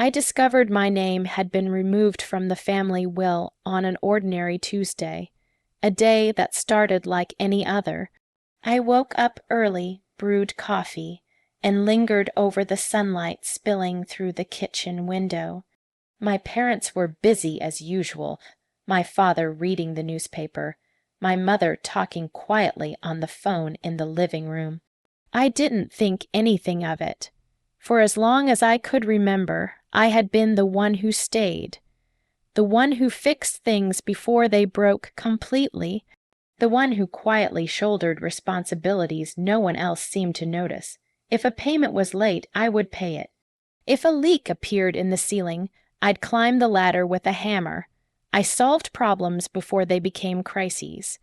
I discovered my name had been removed from the family will on an ordinary Tuesday, a day that started like any other. I woke up early, brewed coffee, and lingered over the sunlight spilling through the kitchen window. My parents were busy as usual, my father reading the newspaper, my mother talking quietly on the phone in the living room. I didn't think anything of it. For as long as I could remember, I had been the one who stayed, the one who fixed things before they broke completely, the one who quietly shouldered responsibilities no one else seemed to notice. If a payment was late, I would pay it. If a leak appeared in the ceiling, I'd climb the ladder with a hammer. I solved problems before they became crises.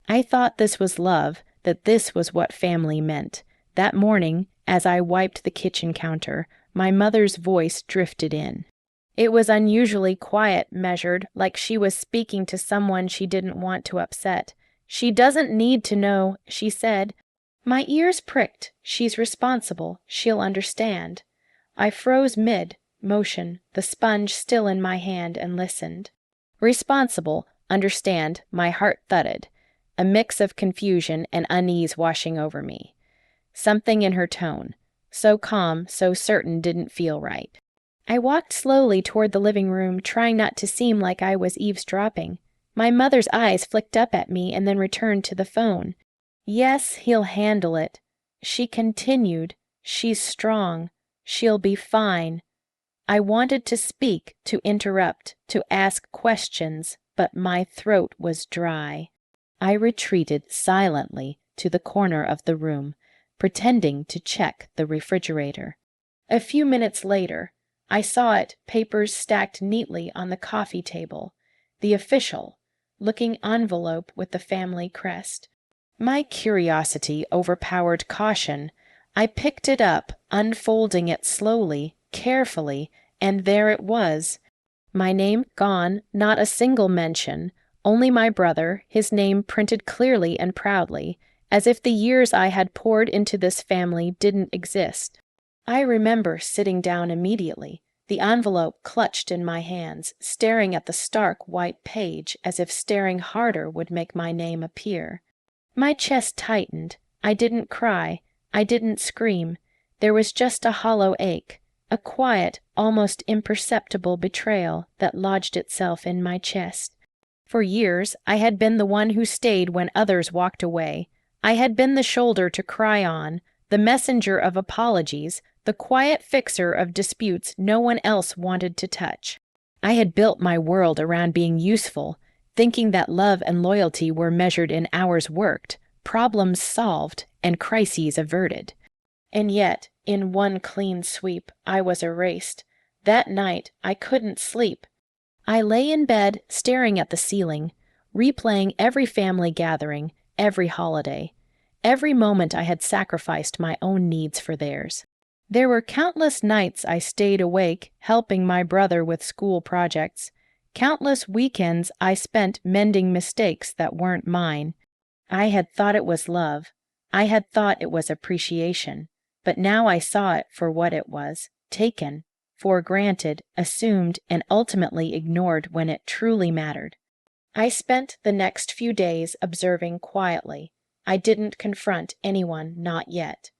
I thought this was love, that this was what family meant. That morning, as I wiped the kitchen counter, my mother's voice drifted in. It was unusually quiet, measured, like she was speaking to someone she didn't want to upset. "She doesn't need to know," she said. My ears pricked. She's responsible. She'll understand. I froze mid-motion, the sponge still in my hand, and listened. Responsible, understand, my heart thudded, a mix of confusion and unease washing over me. Something in her tone, so calm, so certain, didn't feel right. I walked slowly toward the living room, trying not to seem like I was eavesdropping. My mother's eyes flicked up at me and then returned to the phone. "Yes, he'll handle it," she continued. "She's strong. She'll be fine." I wanted to speak, to interrupt, to ask questions, but my throat was dry. I retreated silently to the corner of the room, pretending to check the refrigerator. A few minutes later, I saw it, papers stacked neatly on the coffee table, the official-looking envelope with the family crest. My curiosity overpowered caution. I picked it up, unfolding it slowly, carefully, and there it was. My name gone, not a single mention, only my brother, his name printed clearly and proudly, as if the years I had poured into this family didn't exist. I remember sitting down immediately, the envelope clutched in my hands, staring at the stark white page as if staring harder would make my name appear. My chest tightened. I didn't cry. I didn't scream. There was just a hollow ache, a quiet, almost imperceptible betrayal that lodged itself in my chest. For years, I had been the one who stayed when others walked away. I had been the shoulder to cry on, the messenger of apologies, the quiet fixer of disputes no one else wanted to touch. I had built my world around being useful, thinking that love and loyalty were measured in hours worked, problems solved, and crises averted. And yet, in one clean sweep, I was erased. That night, I couldn't sleep. I lay in bed, staring at the ceiling, replaying every family gathering, every holiday, every moment I had sacrificed my own needs for theirs. There were countless nights I stayed awake, helping my brother with school projects, countless weekends I spent mending mistakes that weren't mine. I had thought it was love. I had thought it was appreciation. But now I saw it for what it was, taken, for granted, assumed, and ultimately ignored when it truly mattered. I spent the next few days observing quietly. I didn't confront anyone, not yet.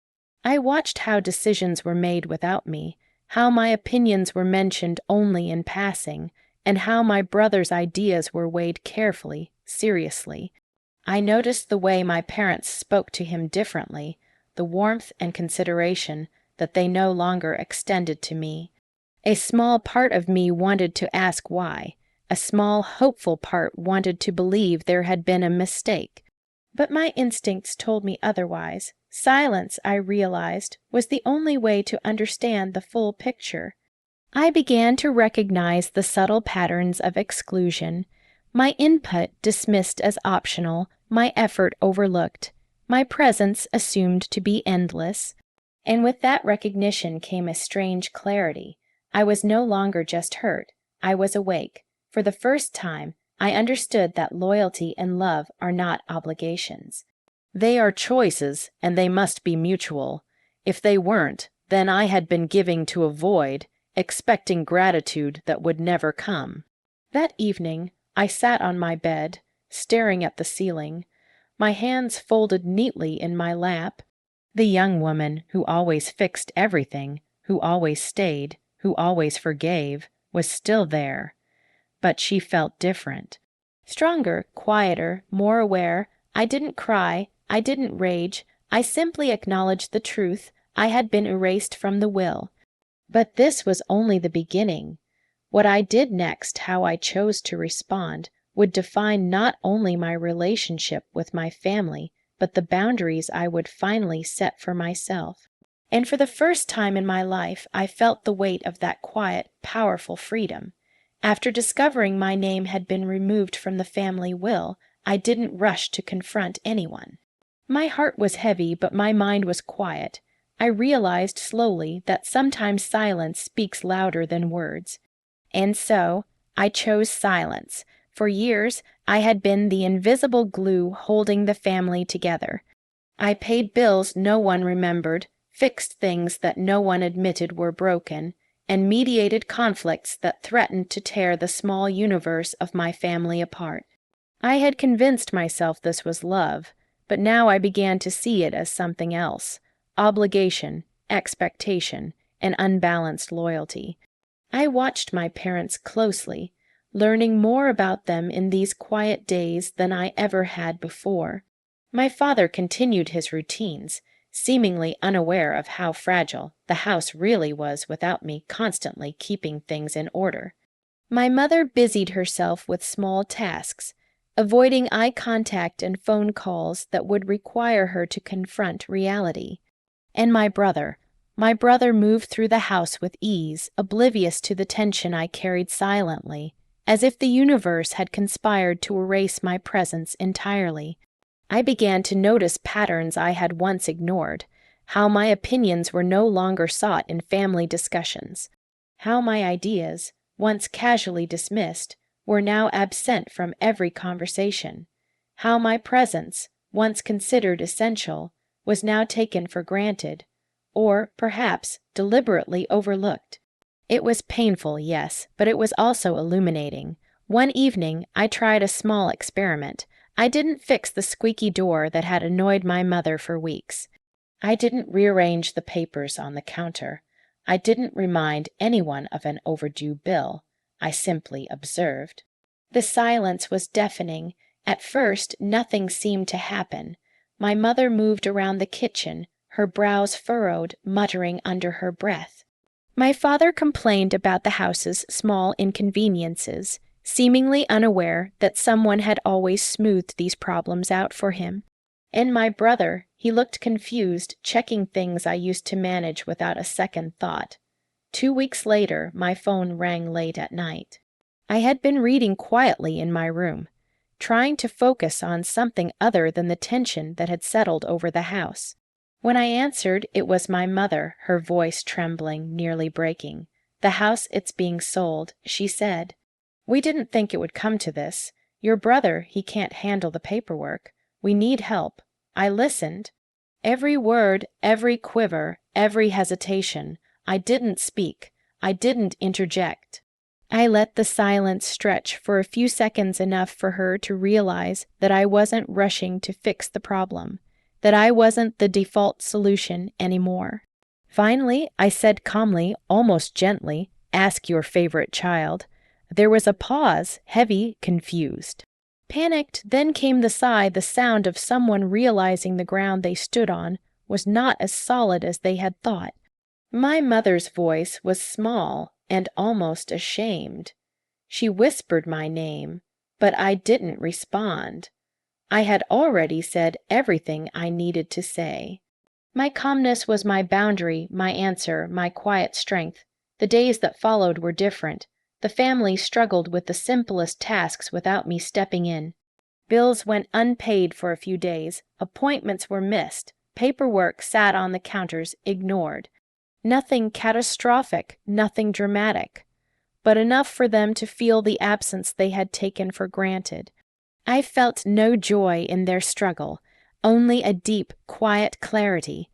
I watched how decisions were made without me, how my opinions were mentioned only in passing, and how my brother's ideas were weighed carefully, seriously. I noticed the way my parents spoke to him differently, the warmth and consideration that they no longer extended to me. A small part of me wanted to ask why. A small, hopeful part wanted to believe there had been a mistake. But my instincts told me otherwise. Silence, I realized, was the only way to understand the full picture. I began to recognize the subtle patterns of exclusion, my input dismissed as optional, my effort overlooked, my presence assumed to be endless. And with that recognition came a strange clarity. I was no longer just hurt. I was awake. For the first time, I understood that loyalty and love are not obligations. They are choices, and they must be mutual. If they weren't, then I had been giving to avoid, expecting gratitude that would never come. That evening, I sat on my bed, staring at the ceiling, my hands folded neatly in my lap. The young woman who always fixed everything, who always stayed, who always forgave, was still there. But she felt different. Stronger, quieter, more aware. I didn't cry, I didn't rage, I simply acknowledged the truth. I had been erased from the will. But this was only the beginning. What I did next, how I chose to respond, would define not only my relationship with my family, but the boundaries I would finally set for myself. And for the first time in my life, I felt the weight of that quiet, powerful freedom. After discovering my name had been removed from the family will, I didn't rush to confront anyone. My heart was heavy, but my mind was quiet. I realized slowly that sometimes silence speaks louder than words. And so, I chose silence. For years, I had been the invisible glue holding the family together. I paid bills no one remembered, fixed things that no one admitted were broken, and mediated conflicts that threatened to tear the small universe of my family apart. I had convinced myself this was love, but now I began to see it as something else: obligation, expectation, and unbalanced loyalty. I watched my parents closely, learning more about them in these quiet days than I ever had before. My father continued his routines, seemingly unaware of how fragile the house really was without me constantly keeping things in order. My mother busied herself with small tasks, avoiding eye contact and phone calls that would require her to confront reality. And my brother moved through the house with ease, oblivious to the tension I carried silently, as if the universe had conspired to erase my presence entirely. I began to notice patterns I had once ignored, how my opinions were no longer sought in family discussions, how my ideas, once casually dismissed, were now absent from every conversation, how my presence, once considered essential, was now taken for granted, or perhaps deliberately overlooked. It was painful, yes, but it was also illuminating. One evening, I tried a small experiment. I didn't fix the squeaky door that had annoyed my mother for weeks. I didn't rearrange the papers on the counter. I didn't remind anyone of an overdue bill. I simply observed. The silence was deafening. At first, nothing seemed to happen. My mother moved around the kitchen, her brows furrowed, muttering under her breath. My father complained about the house's small inconveniences, seemingly unaware that someone had always smoothed these problems out for him. And my brother, he looked confused, checking things I used to manage without a second thought. 2 weeks later, my phone rang late at night. I had been reading quietly in my room, trying to focus on something other than the tension that had settled over the house. When I answered, it was my mother, her voice trembling, nearly breaking. "The house, it's being sold," she said. "We didn't think it would come to this. Your brother, he can't handle the paperwork. We need help." I listened. Every word, every quiver, every hesitation. I didn't speak. I didn't interject. I let the silence stretch for a few seconds, enough for her to realize that I wasn't rushing to fix the problem, that I wasn't the default solution anymore. Finally, I said calmly, almost gently, "Ask your favorite child." There was a pause, heavy, confused. Panicked, then came the sigh, the sound of someone realizing the ground they stood on was not as solid as they had thought. My mother's voice was small and almost ashamed. She whispered my name, but I didn't respond. I had already said everything I needed to say. My calmness was my boundary, my answer, my quiet strength. The days that followed were different. The family struggled with the simplest tasks without me stepping in. Bills went unpaid for a few days, appointments were missed, paperwork sat on the counters, ignored. Nothing catastrophic, nothing dramatic, but enough for them to feel the absence they had taken for granted. I felt no joy in their struggle, only a deep, quiet clarity.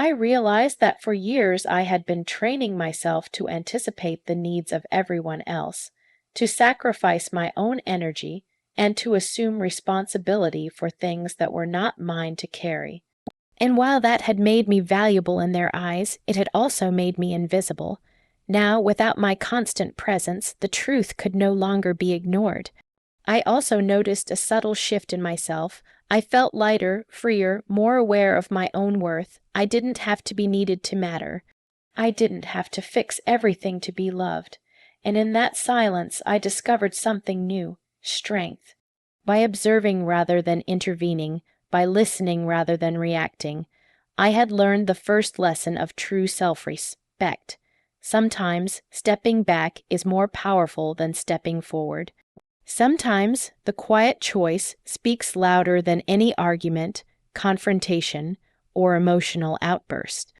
I realized that for years I had been training myself to anticipate the needs of everyone else, to sacrifice my own energy, and to assume responsibility for things that were not mine to carry. And while that had made me valuable in their eyes, it had also made me invisible. Now, without my constant presence, the truth could no longer be ignored. I also noticed a subtle shift in myself. I felt lighter, freer, more aware of my own worth. I didn't have to be needed to matter. I didn't have to fix everything to be loved. And in that silence, I discovered something new: strength. By observing rather than intervening, by listening rather than reacting, I had learned the first lesson of true self-respect. Sometimes stepping back is more powerful than stepping forward. Sometimes the quiet choice speaks louder than any argument, confrontation, or emotional outburst.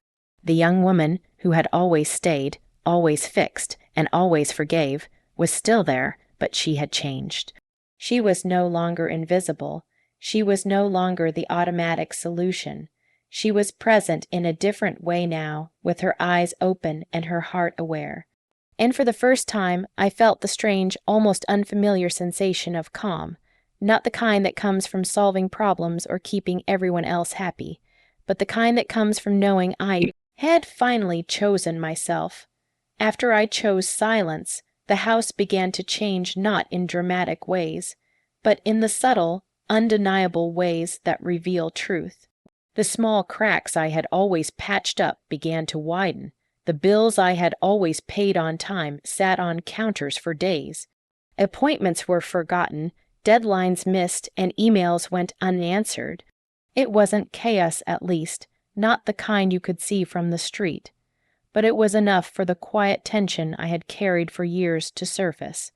The young woman who had always stayed, always fixed, and always forgave was still there, but she had changed. She was no longer invisible. She was no longer the automatic solution. She was present in a different way now, with her eyes open and her heart aware. And for the first time, I felt the strange, almost unfamiliar sensation of calm, not the kind that comes from solving problems or keeping everyone else happy, but the kind that comes from knowing I had finally chosen myself. After I chose silence, the house began to change, not in dramatic ways, but in the subtle, undeniable ways that reveal truth. The small cracks I had always patched up began to widen. The bills I had always paid on time sat on counters for days. Appointments were forgotten, deadlines missed, and emails went unanswered. It wasn't chaos, at least, not the kind you could see from the street. But it was enough for the quiet tension I had carried for years to surface.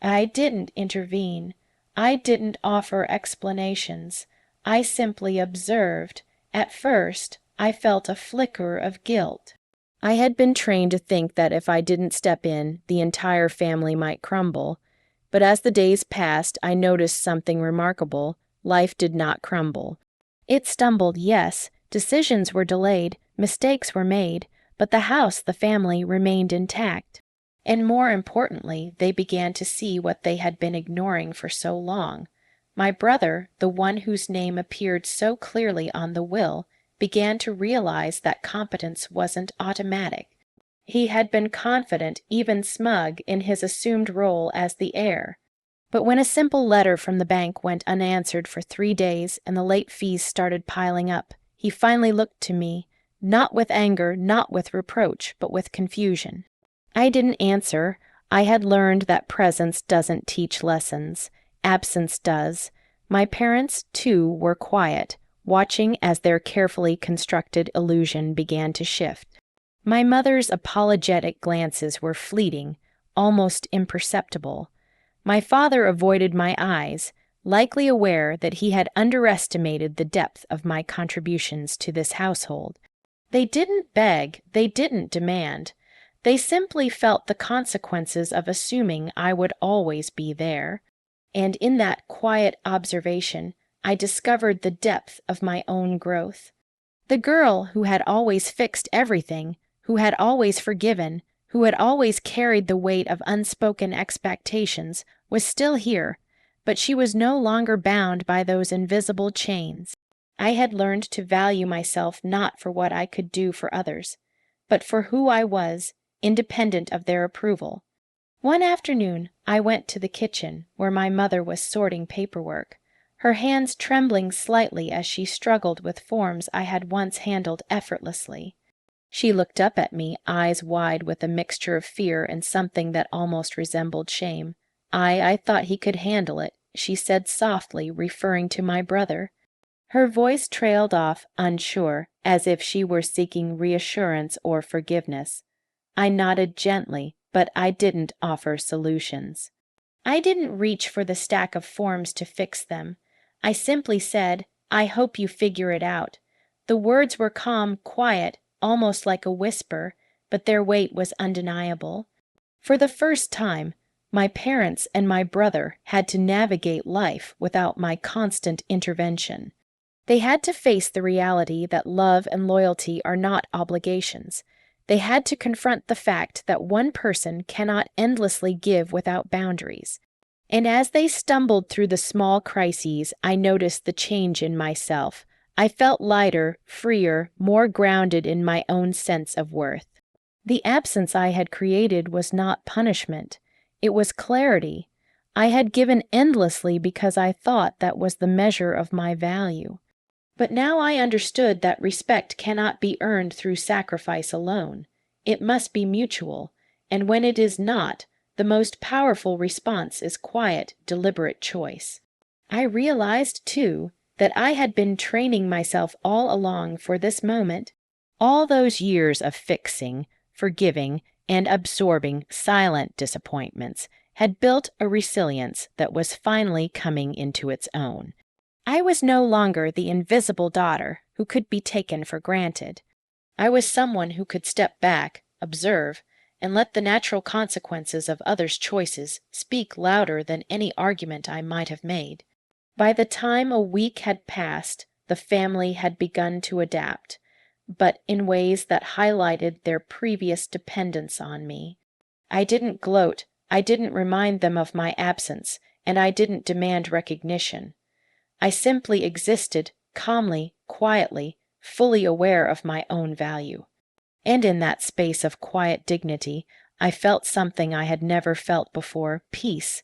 I didn't intervene. I didn't offer explanations. I simply observed. At first, I felt a flicker of guilt. I had been trained to think that if I didn't step in, the entire family might crumble. But as the days passed, I noticed something remarkable. Life did not crumble. It stumbled, yes. Decisions were delayed. Mistakes were made. But the house, the family, remained intact. And more importantly, they began to see what they had been ignoring for so long. My brother, the one whose name appeared so clearly on the will, began to realize that competence wasn't automatic. He had been confident, even smug, in his assumed role as the heir. But when a simple letter from the bank went unanswered for 3 days and the late fees started piling up, he finally looked to me, not with anger, not with reproach, but with confusion. I didn't answer. I had learned that presence doesn't teach lessons. Absence does. My parents, too, were quiet, watching as their carefully constructed illusion began to shift. My mother's apologetic glances were fleeting, almost imperceptible. My father avoided my eyes, likely aware that he had underestimated the depth of my contributions to this household. They didn't beg, they didn't demand. They simply felt the consequences of assuming I would always be there. And in that quiet observation, I discovered the depth of my own growth. The girl who had always fixed everything, who had always forgiven, who had always carried the weight of unspoken expectations, was still here, but she was no longer bound by those invisible chains. I had learned to value myself not for what I could do for others, but for who I was, independent of their approval. One afternoon, I went to the kitchen, where my mother was sorting paperwork, her hands trembling slightly as she struggled with forms I had once handled effortlessly. She looked up at me, eyes wide with a mixture of fear and something that almost resembled shame. I thought he could handle it," she said softly, referring to my brother. Her voice trailed off, unsure, as if she were seeking reassurance or forgiveness. I nodded gently, but I didn't offer solutions. I didn't reach for the stack of forms to fix them. I simply said, "I hope you figure it out." The words were calm, quiet, almost like a whisper, but their weight was undeniable. For the first time, my parents and my brother had to navigate life without my constant intervention. They had to face the reality that love and loyalty are not obligations. They had to confront the fact that one person cannot endlessly give without boundaries. And as they stumbled through the small crises, I noticed the change in myself. I felt lighter, freer, more grounded in my own sense of worth. The absence I had created was not punishment. It was clarity. I had given endlessly because I thought that was the measure of my value. But now I understood that respect cannot be earned through sacrifice alone. It must be mutual, and when it is not, the most powerful response is quiet, deliberate choice. I realized, too, that I had been training myself all along for this moment. All those years of fixing, forgiving, and absorbing silent disappointments had built a resilience that was finally coming into its own. I was no longer the invisible daughter who could be taken for granted. I was someone who could step back, observe, and let the natural consequences of others' choices speak louder than any argument I might have made. By the time a week had passed, the family had begun to adapt, but in ways that highlighted their previous dependence on me. I didn't gloat, I didn't remind them of my absence, and I didn't demand recognition. I simply existed, calmly, quietly, fully aware of my own value. And in that space of quiet dignity, I felt something I had never felt before, peace.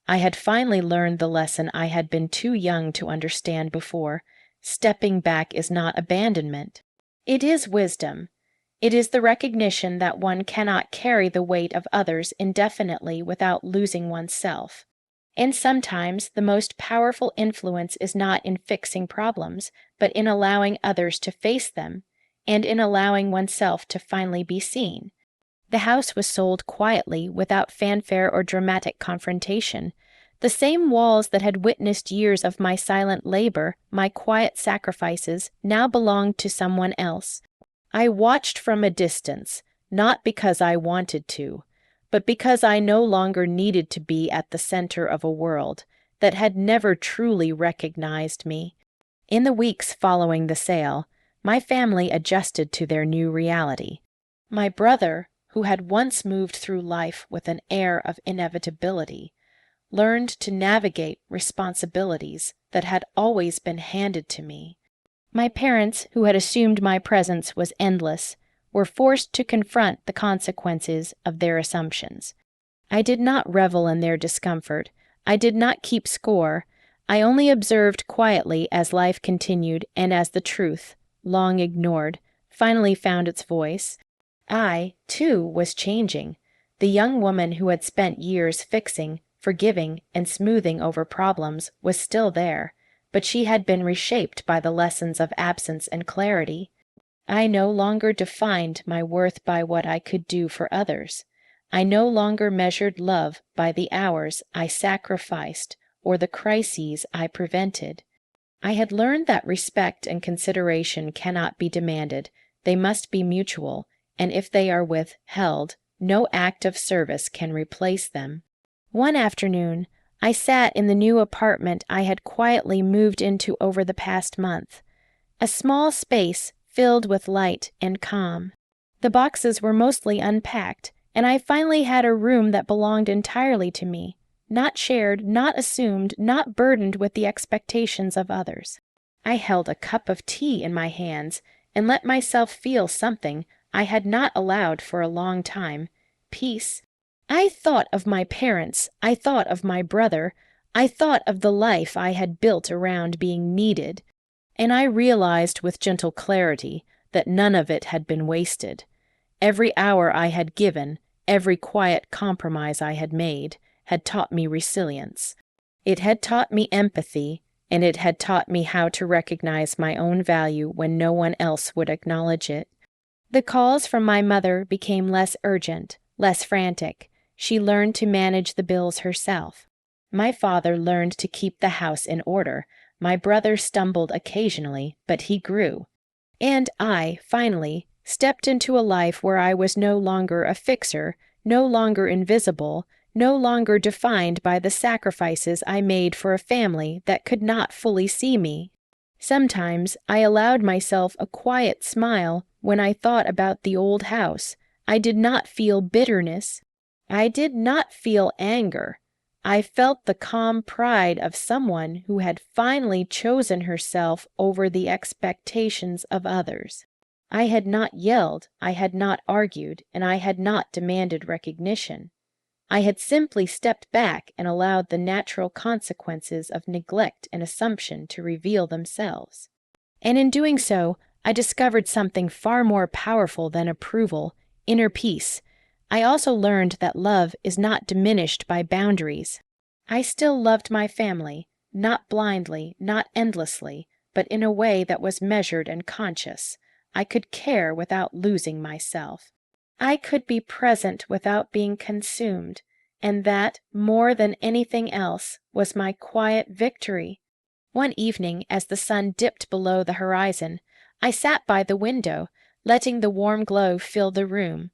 I had finally learned the lesson I had been too young to understand before. Stepping back is not abandonment. It is wisdom. It is the recognition that one cannot carry the weight of others indefinitely without losing oneself. And sometimes the most powerful influence is not in fixing problems, but in allowing others to face them, and in allowing oneself to finally be seen. The house was sold quietly, without fanfare or dramatic confrontation. The same walls that had witnessed years of my silent labor, my quiet sacrifices, now belonged to someone else. I watched from a distance, not because I wanted to, but because I no longer needed to be at the center of a world that had never truly recognized me. In the weeks following the sale, my family adjusted to their new reality. My brother, who had once moved through life with an air of inevitability, learned to navigate responsibilities that had always been handed to me. My parents, who had assumed my presence was endless, were forced to confront the consequences of their assumptions. I did not revel in their discomfort. I did not keep score. I only observed quietly as life continued and as the truth, long ignored, finally found its voice. I, too, was changing. The young woman who had spent years fixing, forgiving, and smoothing over problems was still there, but she had been reshaped by the lessons of absence and clarity. I no longer defined my worth by what I could do for others. I no longer measured love by the hours I sacrificed or the crises I prevented. I had learned that respect and consideration cannot be demanded. They must be mutual, and if they are withheld, no act of service can replace them. One afternoon, I sat in the new apartment I had quietly moved into over the past month. A small space filled with light and calm. The boxes were mostly unpacked, and I finally had a room that belonged entirely to me, not shared, not assumed, not burdened with the expectations of others. I held a cup of tea in my hands and let myself feel something I had not allowed for a long time, peace. I thought of my parents, I thought of my brother, I thought of the life I had built around being needed, and I realized with gentle clarity that none of it had been wasted. Every hour I had given, every quiet compromise I had made, had taught me resilience. It had taught me empathy, and it had taught me how to recognize my own value when no one else would acknowledge it. The calls from my mother became less urgent, less frantic. She learned to manage the bills herself. My father learned to keep the house in order. My brother stumbled occasionally, but he grew. And I, finally, stepped into a life where I was no longer a fixer, no longer invisible, no longer defined by the sacrifices I made for a family that could not fully see me. Sometimes I allowed myself a quiet smile when I thought about the old house. I did not feel bitterness. I did not feel anger. I felt the calm pride of someone who had finally chosen herself over the expectations of others. I had not yelled, I had not argued, and I had not demanded recognition. I had simply stepped back and allowed the natural consequences of neglect and assumption to reveal themselves. And in doing so, I discovered something far more powerful than approval, inner peace. I also learned that love is not diminished by boundaries. I still loved my family, not blindly, not endlessly, but in a way that was measured and conscious. I could care without losing myself. I could be present without being consumed, and that, more than anything else, was my quiet victory. One evening, as the sun dipped below the horizon, I sat by the window, letting the warm glow fill the room.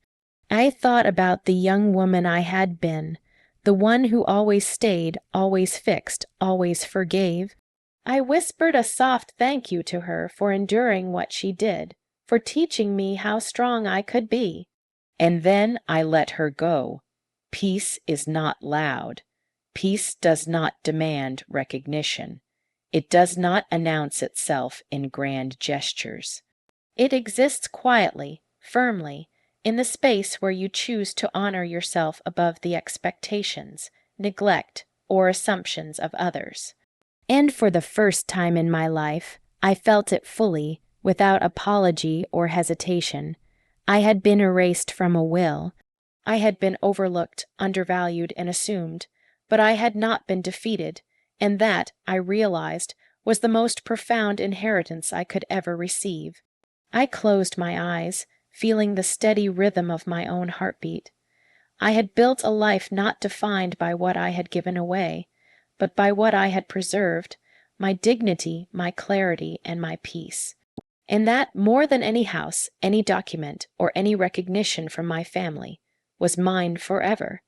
I thought about the young woman I had been, the one who always stayed, always fixed, always forgave. I whispered a soft thank you to her for enduring what she did, for teaching me how strong I could be. And then I let her go. Peace is not loud. Peace does not demand recognition. It does not announce itself in grand gestures. It exists quietly, firmly, in the space where you choose to honor yourself above the expectations, neglect, or assumptions of others. And for the first time in my life, I felt it fully, without apology or hesitation. I had been erased from a will. I had been overlooked, undervalued, and assumed, but I had not been defeated, and that, I realized, was the most profound inheritance I could ever receive. I closed my eyes, feeling the steady rhythm of my own heartbeat. I had built a life not defined by what I had given away, but by what I had preserved, my dignity, my clarity, and my peace. And that, more than any house, any document, or any recognition from my family, was mine forever.